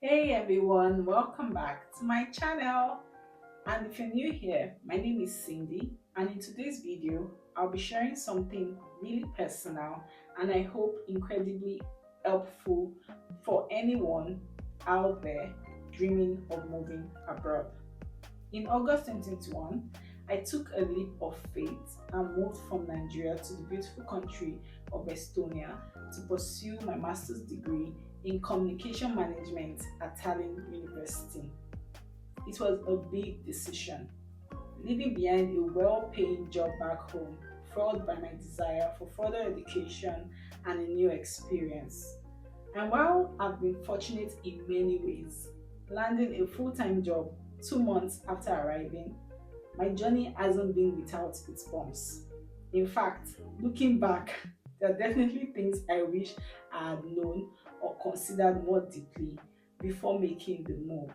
Hey everyone, welcome back to my channel. And if you're new here, my name is Cindy, and in today's video, I'll be sharing something really personal and I hope incredibly helpful for anyone out there dreaming of moving abroad. In August 2021, I took a leap of faith and moved from Nigeria to the beautiful country of Estonia to pursue my master's degree in communication management at Tallinn University. It was a big decision, leaving behind a well-paying job back home, fueled by my desire for further education and a new experience. And while I've been fortunate in many ways, landing a full-time job 2 months after arriving, my journey hasn't been without its bumps. In fact, looking back, there are definitely things I wish I had known or considered more deeply before making the move.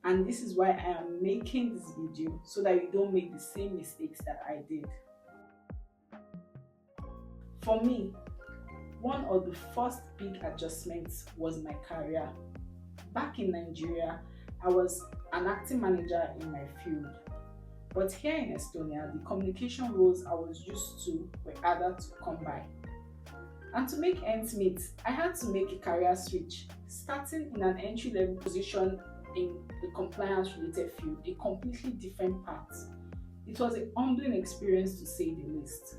And this is why I am making this video so that you don't make the same mistakes that I did. For me, one of the first big adjustments was my career. Back in Nigeria, I was an acting manager in my field. But here in Estonia, the communication roles I was used to were harder to come by. And to make ends meet, I had to make a career switch, starting in an entry-level position in the compliance-related field, a completely different path. It was a humbling experience to say the least.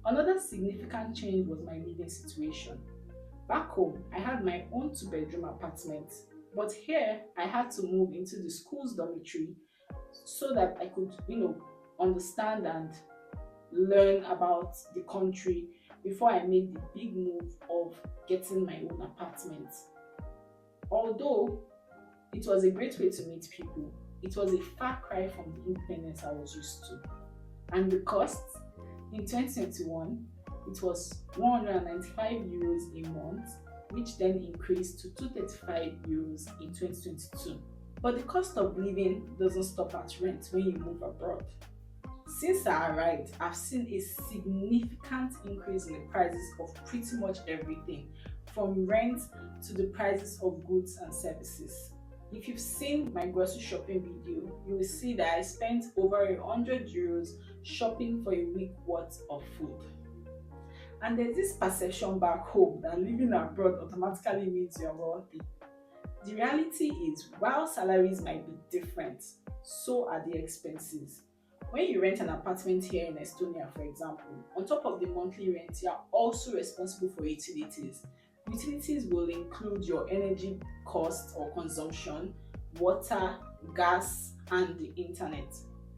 Another significant change was my living situation. Back home, I had my own two-bedroom apartment, but here I had to move into the school's dormitory so that I could, understand and learn about the country before I made the big move of getting my own apartment. Although it was a great way to meet people, it was a far cry from the independence I was used to. And the cost? In 2021, it was €195 a month, which then increased to €235 in 2022. But the cost of living doesn't stop at rent when you move abroad. Since I arrived, I've seen a significant increase in the prices of pretty much everything, from rent to the prices of goods and services. If you've seen my grocery shopping video, you will see that I spent over €100 shopping for a week worth of food. And there's this perception back home that living abroad automatically means you're wealthy. The reality is, while salaries might be different, so are the expenses. When you rent an apartment here in Estonia, for example, on top of the monthly rent, you are also responsible for utilities. Utilities will include your energy cost or consumption, water, gas, and the internet,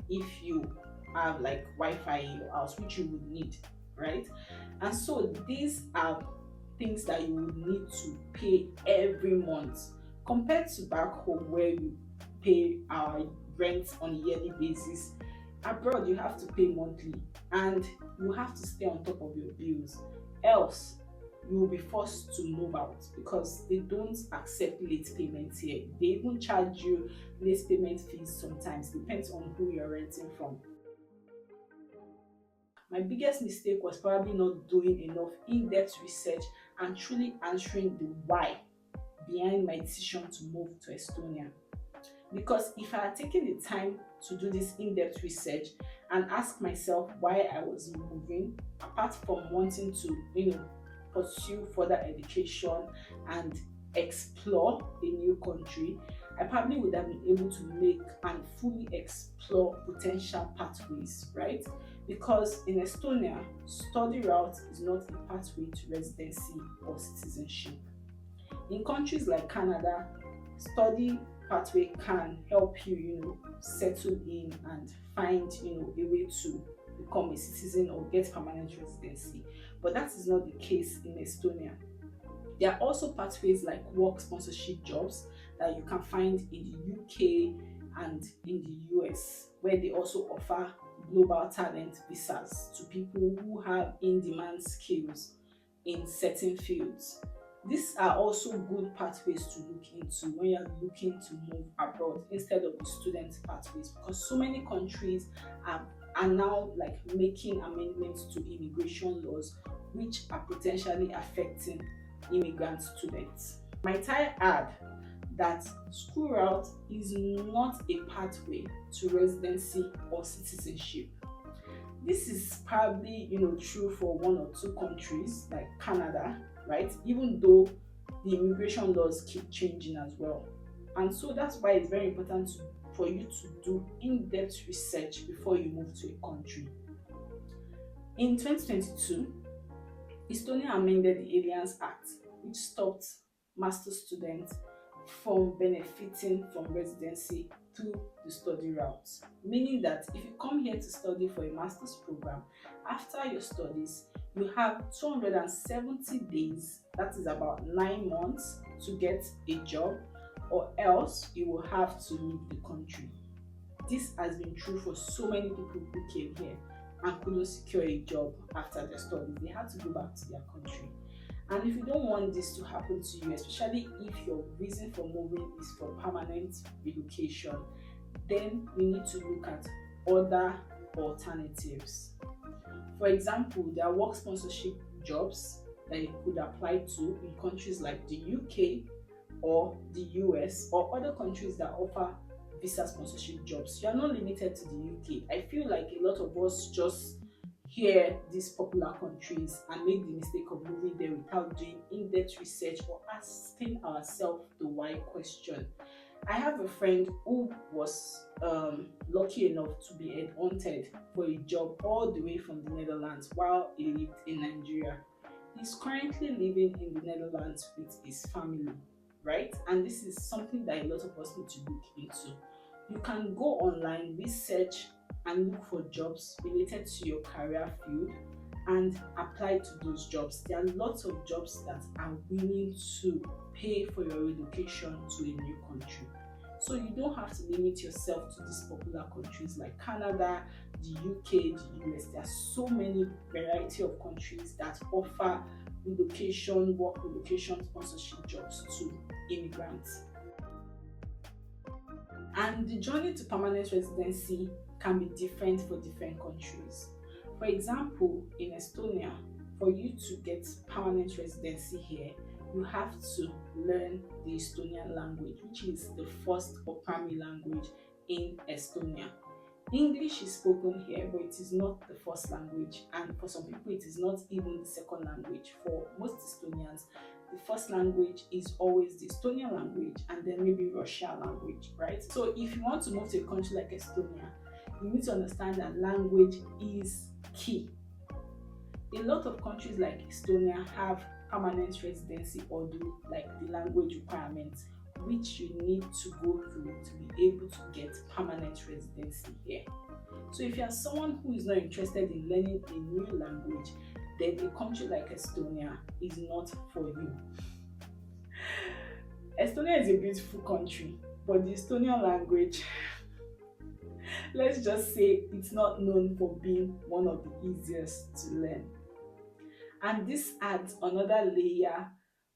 if you have like Wi-Fi in your house, which you would need, right? And so these are things that you would need to pay every month, compared to back home where you pay our rent on a yearly basis. Abroad, you have to pay monthly and you have to stay on top of your bills. Else, you will be forced to move out because they don't accept late payments here. They even charge you late payment fees sometimes, depends on who you're renting from. My biggest mistake was probably not doing enough in-depth research and truly answering the why behind my decision to move to Estonia. Because if I had taken the time to do this in-depth research and ask myself why I was moving, apart from wanting to, pursue further education and explore a new country, I probably would have been able to make and fully explore potential pathways, right? Because in Estonia, study route is not a pathway to residency or citizenship. In countries like Canada, study pathway can help you, settle in and find, a way to become a citizen or get permanent residency. But that is not the case in Estonia. There are also pathways like work sponsorship jobs that you can find in the UK and in the US, where they also offer global talent visas to people who have in-demand skills in certain fields. These are also good pathways to look into when you're looking to move abroad instead of the student pathways, because so many countries are now like making amendments to immigration laws which are potentially affecting immigrant students. Might I add that school route is not a pathway to residency or citizenship. This is probably true for one or two countries like Canada, right? Even though the immigration laws keep changing as well. And so that's why it's very important for you to do in-depth research before you move to a country. In 2022, Estonia amended the Aliens Act, which stopped master students from benefiting from residency through the study route. Meaning that if you come here to study for a master's program, after your studies, you have 270 days, that is about 9 months, to get a job, or else you will have to leave the country. This has been true for so many people who came here and couldn't secure a job after their studies. They had to go back to their country. And if you don't want this to happen to you, especially if your reason for moving is for permanent relocation, then you need to look at other alternatives. For example, there are work sponsorship jobs that you could apply to in countries like the UK or the US or other countries that offer visa sponsorship jobs. You are not limited to the UK. I feel like a lot of us just hear these popular countries and make the mistake of moving there without doing in-depth research or asking ourselves the why question. I have a friend who was lucky enough to be headhunted for a job all the way from the Netherlands while he lived in Nigeria. He's currently living in the Netherlands with his family, right? And this is something that a lot of us need to look into. You can go online, research, and look for jobs related to your career field and apply to those jobs. There are lots of jobs that are willing to pay for your relocation to a new country. So you don't have to limit yourself to these popular countries like Canada, the UK, the US. There are so many variety of countries that offer relocation, work relocation sponsorship jobs to immigrants. And the journey to permanent residency can be different for different countries. For example, in Estonia, for you to get permanent residency here, you have to learn the Estonian language, which is the first or primary language in Estonia. English is spoken here, but it is not the first language, and for some people it is not even the second language. For most Estonians, the first language is always the Estonian language and then maybe Russian language, right? So if you want to move to a country like Estonia, you need to understand that language is key. A lot of countries like Estonia have permanent residency or do like the language requirements, which you need to go through to be able to get permanent residency here. So if you are someone who is not interested in learning a new language, then a country like Estonia is not for you. Estonia is a beautiful country, but the Estonian language, let's just say it's not known for being one of the easiest to learn. And this adds another layer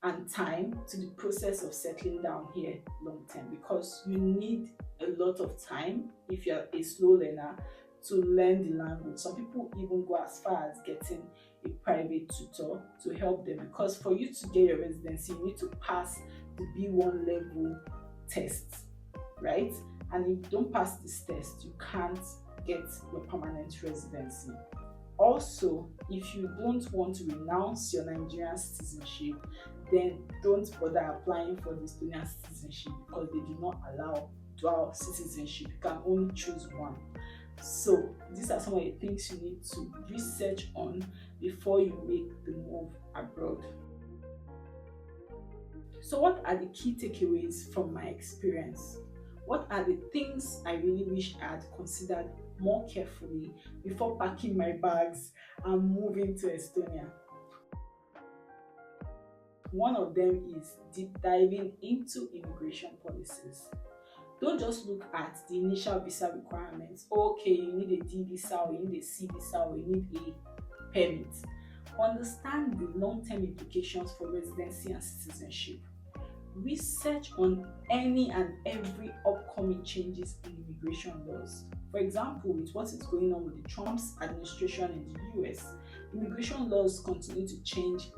and time to the process of settling down here long term, because you need a lot of time if you're a slow learner to learn the language. Some people even go as far as getting a private tutor to help them, because for you to get your residency, you need to pass the B1 level test, right? And if you don't pass this test, you can't get your permanent residency. Also, if you don't want to renounce your Nigerian citizenship, then don't bother applying for the Estonian citizenship, because they do not allow dual citizenship. You can only choose one. So these are some of the things you need to research on before you make the move abroad. So what are the key takeaways from my experience? What are the things I really wish I had considered more carefully before packing my bags and moving to Estonia? One of them is deep diving into immigration policies. Don't just look at the initial visa requirements. Okay, you need a D visa, or you need a C visa, or you need a permit. Understand the long-term implications for residency and citizenship. Research on any and every upcoming changes in immigration laws. For example, with what is going on with the Trump's administration in the US, immigration laws continue to change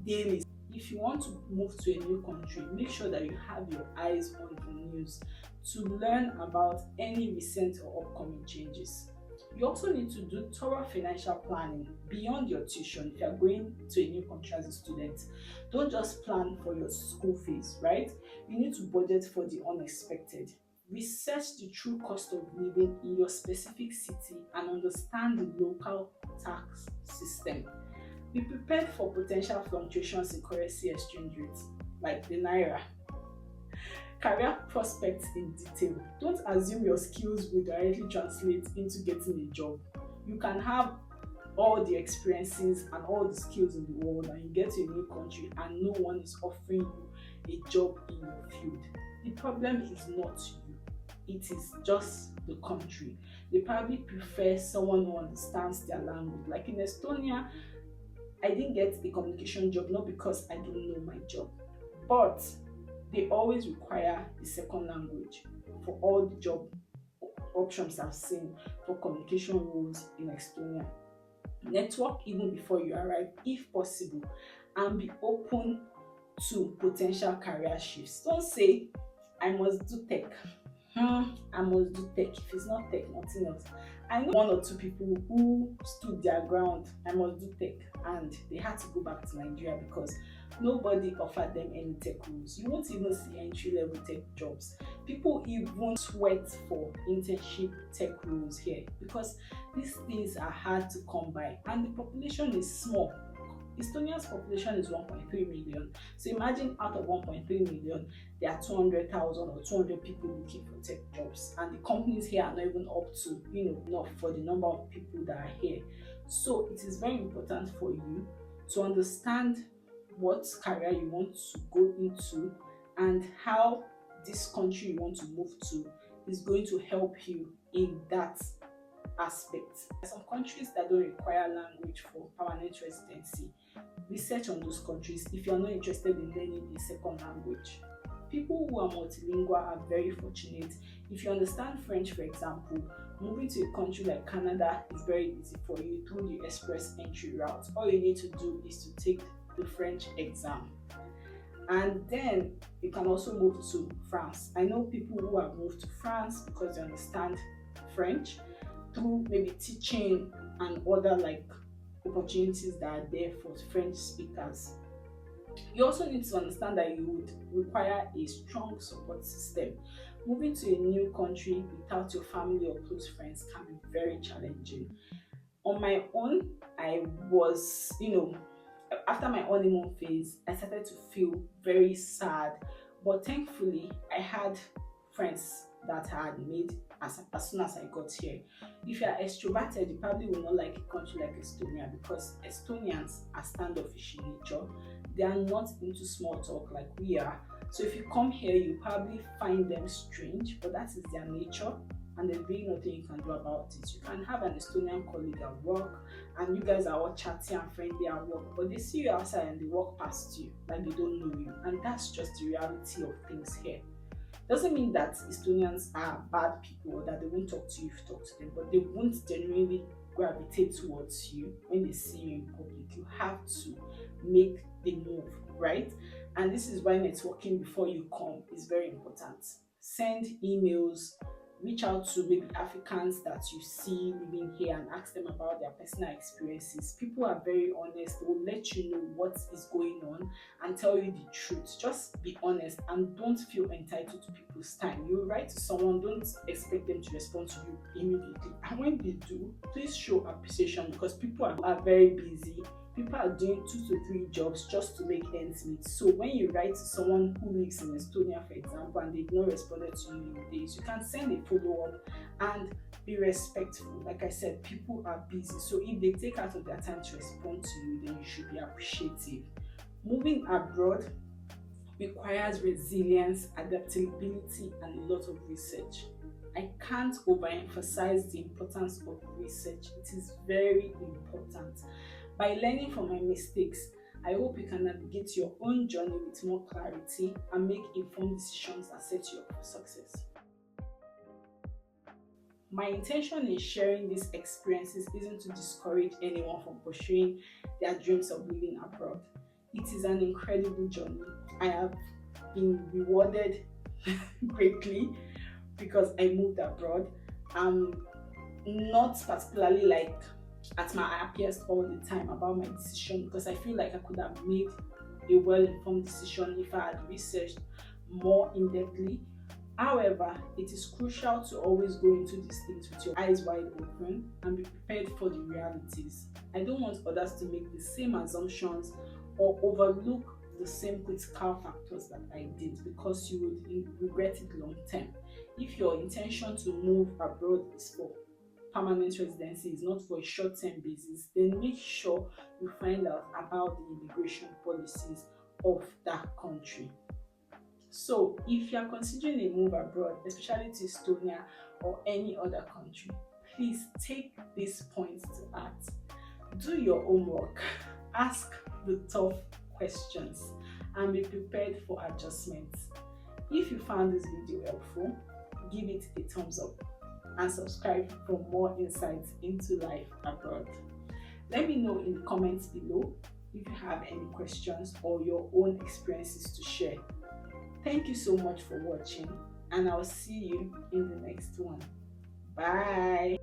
daily. if you want to move to a new country, make sure that you have your eyes on the news to learn about any recent or upcoming changes. You also need to do thorough financial planning beyond your tuition if you are going to a new country as a student. Don't just plan for your school fees, right? You need to budget for the unexpected. Research the true cost of living in your specific city and understand the local tax system. Be prepared for potential fluctuations in currency exchange rates, like the naira. Career prospects in detail. Don't assume your skills will directly translate into getting a job. You can have all the experiences and all the skills in the world, and you get to a new country and no one is offering you a job in your field. The problem is not you, it is just the country. They probably prefer someone who understands their language. Like in Estonia, I didn't get a communication job not because I don't know my job, but they always require the second language for all the job options I've seen for communication roles in Estonia. Network even before you arrive if possible, and be open to potential career shifts. Don't say, I must do tech. I must do tech. If it's not tech, nothing else. I know one or two people who stood their ground, I must do tech, and they had to go back to Nigeria because nobody offered them any tech roles. You won't even see entry-level tech jobs. People even sweat for internship tech roles here because these things are hard to come by and the population is small. Estonia's population is 1.3 million. So imagine out of 1.3 million, there are 200,000 or 200 people looking for tech jobs. And the companies here are not even up to, enough for the number of people that are here. So it is very important for you to understand what career you want to go into and how this country you want to move to is going to help you in that aspect. There are some countries that don't require language for permanent residency. Research on those countries if you are not interested in learning a second language. People who are multilingual are very fortunate. If you understand French, for example, moving to a country like Canada is very easy for you through the express entry route. All you need to do is to take the French exam, and then you can also move to France. I know people who have moved to France because they understand French through maybe teaching and other opportunities that are there for French speakers. You also need to understand that you would require a strong support system. Moving to a new country without your family or close friends can be very challenging. On my own, I was, after my honeymoon phase, I started to feel very sad. But thankfully, I had friends that I had made as soon as I got here. If you are extroverted, you probably will not like a country like Estonia because Estonians are standoffish in nature. They are not into small talk like we are. So if you come here, you probably find them strange, but that is their nature. And there's really nothing you can do about it. You can have an Estonian colleague at work and you guys are all chatty and friendly at work, but they see you outside and they walk past you like they don't know you. And that's just the reality of things here. Doesn't mean that Estonians are bad people or that they won't talk to you if you talk to them, but they won't genuinely gravitate towards you when they see you in public. You have to make the move, right? And this is why networking before you come is very important. Send emails, reach out to maybe Africans that you see living here and ask them about their personal experiences. People are very honest. They will let you know what is going on and tell you the truth. Just be honest and don't feel entitled to people's time. You write to someone, don't expect them to respond to you immediately. And when they do, please show appreciation because people are very busy. People are doing 2 to 3 jobs just to make ends meet. So when you write to someone who lives in Estonia, for example, and they've not responded to you in days, you can send a follow-up and be respectful. Like I said, people are busy. So if they take out of their time to respond to you, then you should be appreciative. Moving abroad requires resilience, adaptability, and a lot of research. I can't overemphasize the importance of research. It is very important. By learning from my mistakes, I hope you can navigate your own journey with more clarity and make informed decisions that set you up for success. My intention in sharing these experiences isn't to discourage anyone from pursuing their dreams of living abroad. It is an incredible journey. I have been rewarded greatly because I moved abroad. I'm not particularly like at my happiest all the time about my decision, because I feel like I could have made a well-informed decision if I had researched more in-depthly. However, it is crucial to always go into these things with your eyes wide open and be prepared for the realities. I don't want others to make the same assumptions or overlook the same critical factors that I did, because you would regret it long term. If your intention to move abroad is for permanent residency, is not for a short-term basis, then make sure you find out about the immigration policies of that country. So if you are considering a move abroad, especially to Estonia or any other country, please take these points to heart. Do your homework, ask the tough questions, and be prepared for adjustments. If you found this video helpful, give it a thumbs up and subscribe for more insights into life abroad. Let me know in the comments below if you have any questions or your own experiences to share. Thank you so much for watching, and I'll see you in the next one. Bye.